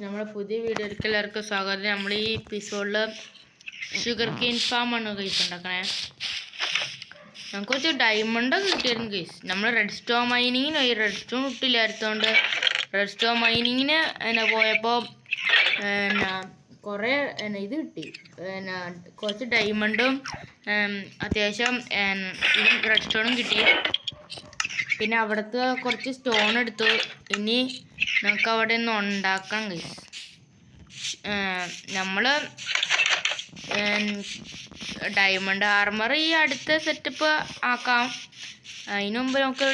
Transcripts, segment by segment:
നമ്മുടെ പുതിയ വീഡിയോയിലേക്ക് എല്ലാവർക്കും സ്വാഗതം. നമ്മൾ ഈ എപ്പിസോഡിൽ ഷുഗർ കെയിൻ ഫാമാണ് ഗൈസ് ഉണ്ടാക്കണേ. നമുക്ക് കുറച്ച് ഡയമണ്ട് കിട്ടിയിരുന്നു ഗൈസ്. നമ്മൾ റെഡ് സ്റ്റോൺ മൈനിങ്ങിന് പോയി, റെഡ് സ്റ്റോൺ കിട്ടില്ലാത്തതുകൊണ്ട് റെഡ് സ്റ്റോൺ മൈനിങ്ങിന് പോയപ്പോൾ കുറേ ഇത് കിട്ടി. കുറച്ച് ഡയമണ്ടും അത്യാവശ്യം റെഡ് സ്റ്റോണും കിട്ടി. പിന്നെ അവിടുത്തെ കുറച്ച് സ്റ്റോൺ എടുത്തു. ഇനി നമുക്ക് അവിടെ നിന്ന് ഉണ്ടാക്കാം ഗൈസ്. നമ്മൾ ഡയമണ്ട് ആർമർ ഈ അടുത്ത സെറ്റപ്പ് ആക്കാം. അതിന് മുമ്പ് നമുക്ക്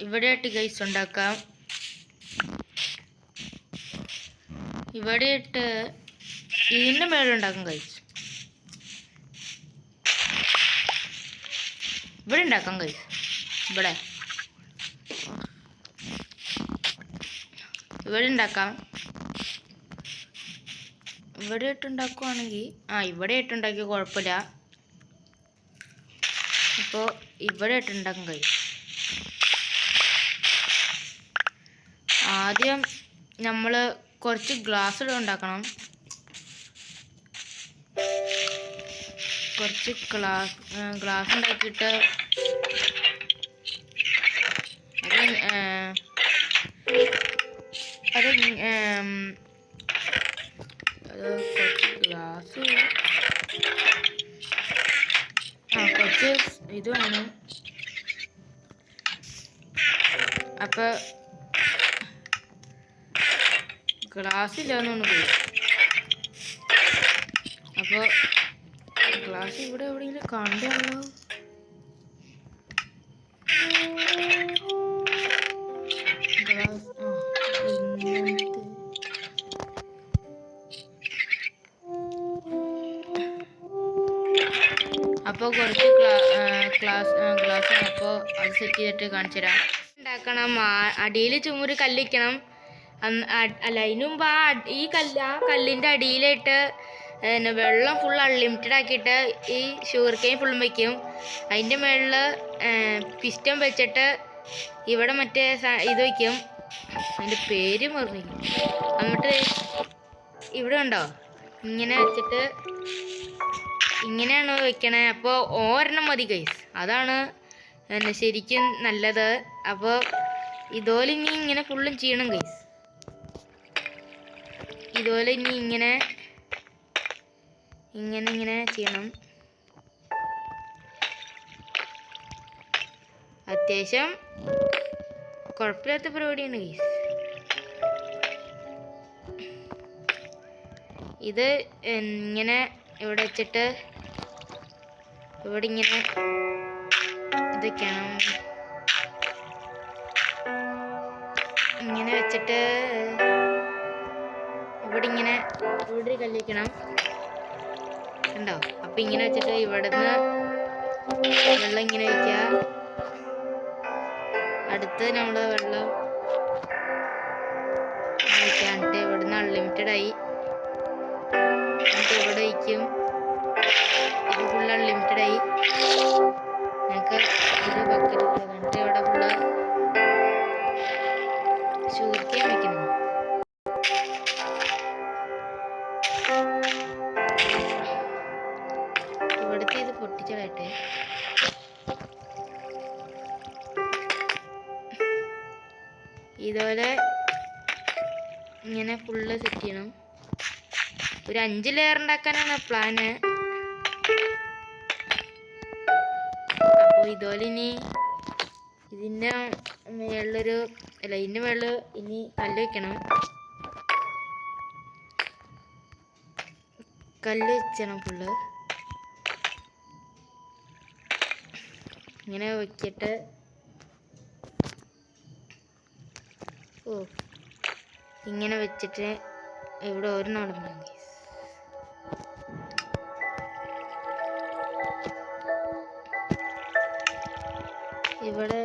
ഇവിടെയായിട്ട് ഗൈസ് ഉണ്ടാക്കാം. ഇവിടെയായിട്ട് ഇതിൻ്റെ മേലുണ്ടാക്കാം ഗൈസ്. ഇവിടെ ഉണ്ടാക്കാം ഗൈസ്. ഇവിടെ ഉണ്ടാക്കാം. ഇവിടെ ഇട്ടുണ്ടാക്കുവാണെങ്കിൽ ഇവിടെ ഇട്ടുണ്ടാക്കിയ കുഴപ്പമില്ല. അപ്പോൾ ഇവിടെ ഇട്ടുണ്ടാക്കും ഗൈസ്. ആദ്യം നമ്മൾ കുറച്ച് ഗ്ലാസ് ഉണ്ടാക്കണം. കുറച്ച് ഗ്ലാസ് ഉണ്ടാക്കിയിട്ട് കുറച്ച് ഗ്ലാസ് കുറച്ച് ഇത് വേണം. അപ്പോൾ ഗ്ലാസ് ഇല്ലാന്ന് പോയി. അപ്പോൾ ഗ്ലാസ് ഇവിടെ എവിടെയെങ്കിലും കണ്ടല്ലോ. ഗ്ലാസ് അപ്പോൾ കുറച്ച് ഗ്ലാസ് അപ്പോൾ അത് സെറ്റ് ചെയ്തിട്ട് കാണിച്ചു തരാം. ഉണ്ടാക്കണം. അടിയിൽ ചുമര് കല്ലിക്കണം. അല്ല, അതിന് മുമ്പ് ഈ കല്ലിൻ്റെ അടിയിലായിട്ട് വെള്ളം ഫുൾ അൺലിമിറ്റഡ് ആക്കിയിട്ട് ഈ ഷുഗർ കെയിൻ ഫുള്ളും വയ്ക്കും. അതിൻ്റെ മുകളിൽ പിസ്റ്റം വെച്ചിട്ട് ഇവിടെ മറ്റേ ഇത് വയ്ക്കും. അതിൻ്റെ പേര് മറന്നിരിക്കും. എന്നിട്ട് ഇവിടെ ഉണ്ടോ ഇങ്ങനെ വെച്ചിട്ട് ഇങ്ങനെയാണ് വെക്കണേ. അപ്പോൾ ഒരെണ്ണം മതി ഗൈസ്. അതാണ് ശരിക്കും നല്ലത്. അപ്പോൾ ഇതുപോലെ ഇനി ഇങ്ങനെ ഫുള്ളും ചെയ്യണം ഗൈസ്. ഇതുപോലെ ഇനി ഇങ്ങനെ ചെയ്യണം. അത്യാവശ്യം കുഴപ്പമില്ലാത്ത പരിപാടിയാണ് ഗൈസ്. ഇത് ഇങ്ങനെ ഇവിടെ വെച്ചിട്ട് ഇവിടെ ഇങ്ങനെ ഇതൊക്കെയാണ്. ഇങ്ങനെ വെച്ചിട്ട് ഇവിടെ ഒരു കല്ല് വയ്ക്കണം. ഉണ്ടോ? അപ്പം ഇങ്ങനെ വെച്ചിട്ട് ഇവിടുന്ന് വെള്ളം ഇങ്ങനെ വയ്ക്കുക. അടുത്ത് നമ്മൾ വെള്ളം വയ്ക്കാണ്ട് ഇവിടുന്ന് അൺലിമിറ്റഡ് ആയി. എന്നിട്ട് ഇവിടെ വയ്ക്കും. ഇത് ഫുള്ള് അൺലിമിറ്റഡ് ആയി. ഞങ്ങൾക്ക് ഒരു ബക്കറ്റ് എന്നിട്ട് ഇവിടെ ഫുള്ള് ഷുഗർ കെയിൻ വയ്ക്കണം. ഇവിടുത്തെ ഇത് പൊട്ടിച്ചതായിട്ട് ഇതുപോലെ ഇങ്ങനെ ഫുള്ള് സെറ്റ് ചെയ്യണം. ഒരു 5 ലെയർ ഉണ്ടാക്കാനാണ് പ്ലാന്. അപ്പോൾ ഇതുപോലെ ഇനി ഇതിൻ്റെ ഇതിൻ്റെ മുകളിൽ ഇനി കല്ല് വെക്കണം. കല്ല് വെച്ചണം ഫുള്ള്. ഇങ്ങനെ വെച്ചിട്ട് ഇങ്ങനെ വെച്ചിട്ട് ഇവിടെ ഒരു നടന്നു. ഇവിടെ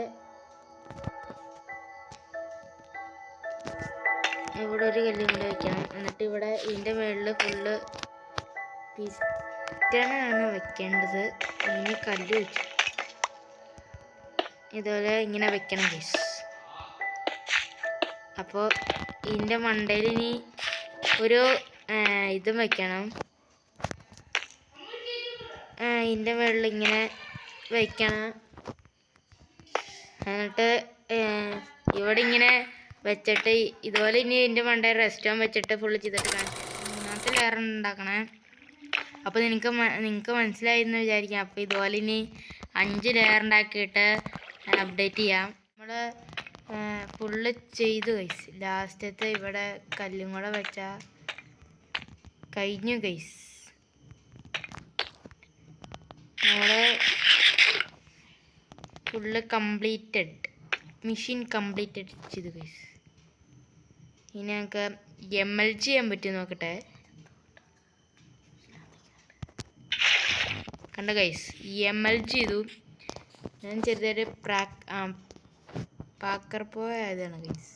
ഒരു കല്ലും കൂടെ വെക്കണം. എന്നിട്ട് ഇവിടെ ഇതിൻ്റെ മുകളിൽ ഫുള്ള് പിസ്റ്റണാണ് വെക്കേണ്ടത്. ഇനി കല്ല് വെച്ചു ഇതുപോലെ ഇങ്ങനെ വെക്കണം ഗൈസ്. അപ്പോൾ ഇതിൻ്റെ മണ്ടയിൽ ഇനി ഒരു ഇതും വയ്ക്കണം. ഇതിൻ്റെ മുകളിൽ ഇങ്ങനെ വയ്ക്കണം. എന്നിട്ട് ഇവിടെ ഇങ്ങനെ വെച്ചിട്ട് ഇതുപോലെ ഇനി ഇതിൻ്റെ മണ്ടയിൽ റെസ്റ്റോറൻറ്റ് വെച്ചിട്ട് ഫുള്ള് ചെയ്തിട്ട് കാണിച്ചു. മൂന്നാമത്തെ ലെയർ ഉണ്ടാക്കണേ. അപ്പോൾ നിങ്ങൾക്ക് മനസ്സിലായി എന്ന് വിചാരിക്കാം. അപ്പോൾ ഇതുപോലെ ഇനി 5 ലെയർ ഉണ്ടാക്കിയിട്ട് അപ്ഡേറ്റ് ചെയ്യാം. നമ്മൾ ഫുള്ള് ചെയ്തു ഗൈസ്. ലാസ്റ്റത്തെ ഇവിടെ കല്ലും കൂടെ വെച്ചാൽ കഴിഞ്ഞു ഗൈസ്. നമ്മൾ ഫുള്ള് കംപ്ലീറ്റഡ്, മെഷീൻ കംപ്ലീറ്റഡ് ചെയ്തു ഗൈസ്. ഇനി ഞങ്ങൾക്ക് ML ചെയ്യാൻ പറ്റും നോക്കട്ടെ. കണ്ട ഗൈസ്, ML ചെയ്തു. ഞാൻ ചെറുതായിട്ട് പാക്കർ പോയതാണ് ഗൈസ്.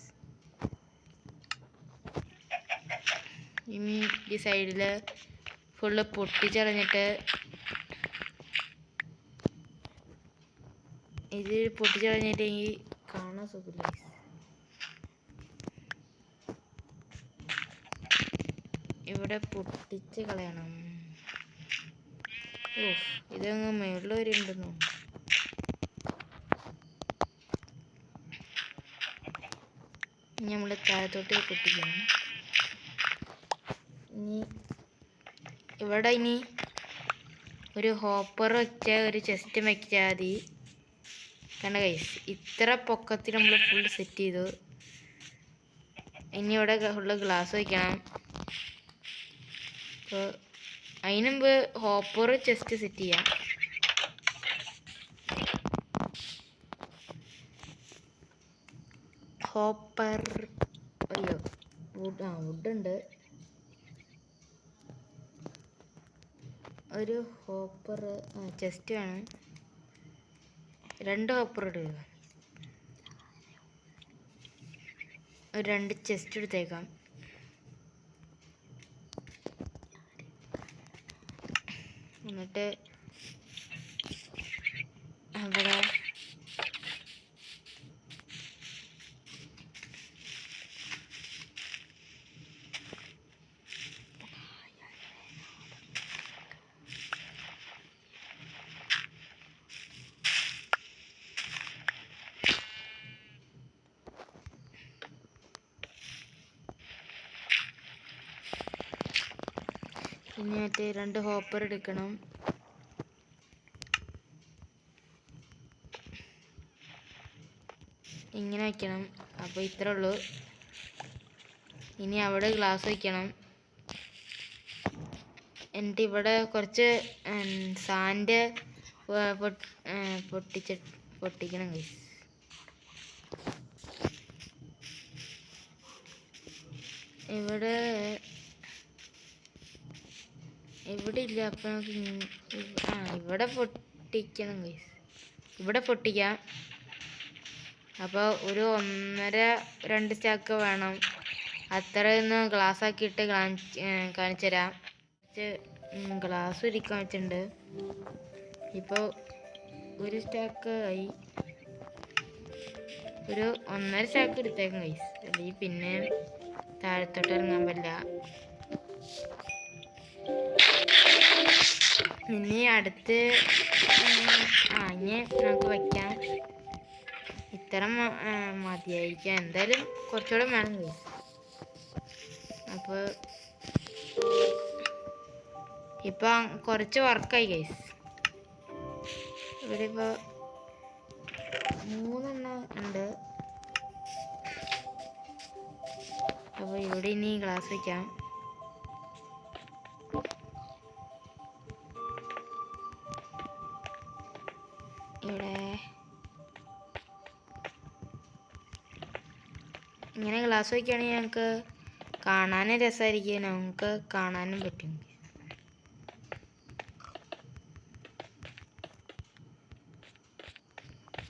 ഇനി ഈ സൈഡിൽ ഫുള്ള് പൊട്ടിച്ചളഞ്ഞിട്ട് ഇത് പൊട്ടിച്ചളഞ്ഞിട്ട് ഈ കാണാൻ സുഖമില്ല ഗൈസ്. ഇവിടെ പൊട്ടിച്ച് കളയണം. ഇതങ്ങ് മേളിൽ വരെ ഉണ്ടെന്നു. നമ്മൾ താഴത്തോട്ട് പൊട്ടിക്കണം. ഇനി ഒരു ഹോപ്പർ വെച്ച ഒരു ചെസ്റ്റ് വെച്ചാൽ മതി. കണ്ട ഗൈസ്, ഇത്ര പൊക്കത്തിൽ നമ്മൾ ഫുൾ സെറ്റ് ചെയ്തു. ഇനി ഇവിടെ ഫുള്ള് ഗ്ലാസ് വയ്ക്കണം. അപ്പോൾ അതിന് മുമ്പ് ഹോപ്പർ ചെസ്റ്റ് സെറ്റ് ചെയ്യാം. ഹോപ്പർ അയ്യോ വുഡുണ്ട്. ഒരു ഹോപ്പർ ചെസ്റ്റ് വേണം. 2 ഹോപ്പർ ഇടുക. ഒരു 2 ചെസ്റ്റ് എടുത്തേക്കാം. എന്നിട്ട് അവിടെ ഇനി മറ്റേ 2 ഹോപ്പർ എടുക്കണം. ഇങ്ങനെ വയ്ക്കണം. അപ്പോൾ ഇത്രേ ഉള്ളൂ. ഇനി അവിടെ ഗ്ലാസ് വയ്ക്കണം. എന്നിട്ട് ഇവിടെ കുറച്ച് സാൻഡ് പൊട്ടിക്കണം ഗൈസ്. ഇവിടെ ഇല്ല. അപ്പം നമുക്ക് ഇവിടെ പൊട്ടിക്കണം ഗൈസ്. ഇവിടെ പൊട്ടിക്കാം. അപ്പോൾ ഒരു 1.5-2 സ്റ്റാക്ക് വേണം. അത്രയൊന്ന് ഗ്ലാസ് ആക്കിയിട്ട് കാണിച്ചു തരാം. ഗ്ലാസ് ഇരിക്കാൻ വെച്ചിട്ടുണ്ട്. ഇപ്പോൾ 1 സ്റ്റാക്ക് ആയി. ഒരു 1.5 സ്റ്റാക്ക് എടുത്തേക്കും ഗൈസ്. അല്ലെങ്കിൽ പിന്നെ താഴത്തോട്ട് ഇറങ്ങാൻ പറ്റില്ല. ഇനി അടുത്ത് ഇനി നമുക്ക് വയ്ക്കാം. ഇത്ര മതിയായിരിക്കാം. എന്തായാലും കുറച്ചുകൂടെ വേണം ഗൈസ്. അപ്പോൾ ഇപ്പം കുറച്ച് വർക്കായി ഗൈസ്. ഇവിടെ ഇപ്പോൾ 3 എണ്ണം ഉണ്ട്. അപ്പോൾ ഇവിടെ ഇനി ഗ്ലാസ് വയ്ക്കാം. ഇവിടെ ഇങ്ങനെ ഗ്ലാസ് വയ്ക്കുകയാണെങ്കിൽ ഞങ്ങൾക്ക് കാണാനും രസമായിരിക്കും. നമുക്ക് കാണാനും പറ്റും.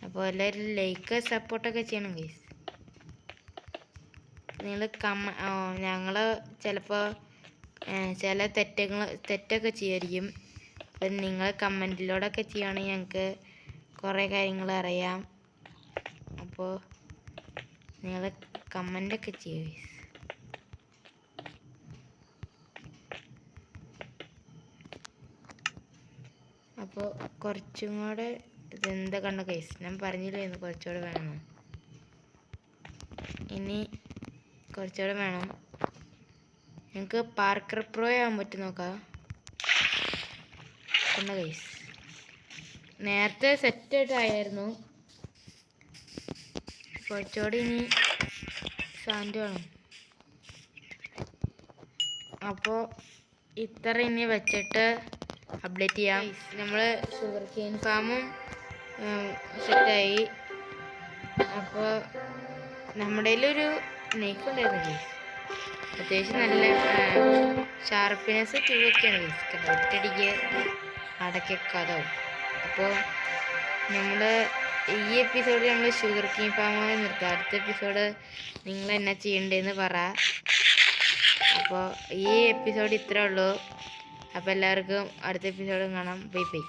അപ്പോൾ എല്ലാവരും ലൈക്ക് സപ്പോർട്ടൊക്കെ ചെയ്യണം ഗൈസ്. നിങ്ങൾ ഞങ്ങൾ ചിലപ്പോൾ ചില തെറ്റൊക്കെ ചെയ്യുമായിരിക്കും. അപ്പം നിങ്ങൾ കമൻറ്റിലൂടെയൊക്കെ ചെയ്യുകയാണെങ്കിൽ ഞങ്ങൾക്ക് കുറേ കാര്യങ്ങൾ അറിയാം. അപ്പോൾ നിങ്ങൾ കമൻ്റൊക്കെ ചെയ്യും ഗൈസ്. അപ്പോൾ കുറച്ചും കൂടെ ഇതെന്താ കണ്ട ഗൈസ്, ഞാൻ പറഞ്ഞില്ലായിരുന്നു കുറച്ചുകൂടെ വേണം. ഇനി കുറച്ചുകൂടെ വേണം. ഞങ്ങൾക്ക് പാർക്കർ പ്രോ ആകാൻ പറ്റും നോക്കാം. കണ്ട ഗൈസ്, നേരത്തെ സെറ്റായിട്ടായിരുന്നു. കുറച്ചുകൂടി ഇനി സാൻഡ് വേണം. അപ്പോൾ ഇത്ര ഇനി വെച്ചിട്ട് അപ്ഡേറ്റ് ചെയ്യാം. നമ്മൾ ഷുഗർ കെയിൻ ഫാമും സെറ്റായി. അപ്പോൾ നമ്മുടെ കയ്യിലൊരു നൈഫ് ഉണ്ടായിരുന്നു ഗൈസ്. അത്യാവശ്യം നല്ല ഷാർപ്പ്നെസ് 2 ഒക്കെയാണ് ഗൈസ്. ഒറ്റയടിക്ക് അടയ്ക്കാതാവും. അപ്പോൾ നമ്മൾ ഈ എപ്പിസോഡ് നമ്മൾ ഷുഗർ കെയിൻ ഫാമായി നിർത്താം. അടുത്ത എപ്പിസോഡ് നിങ്ങൾ എന്നാ ചെയ്യണ്ടേന്ന് പറ. അപ്പോൾ ഈ എപ്പിസോഡ് ഇത്രേ ഉള്ളൂ. അപ്പോൾ എല്ലാവർക്കും അടുത്ത എപ്പിസോഡും കാണാം. Bye bye.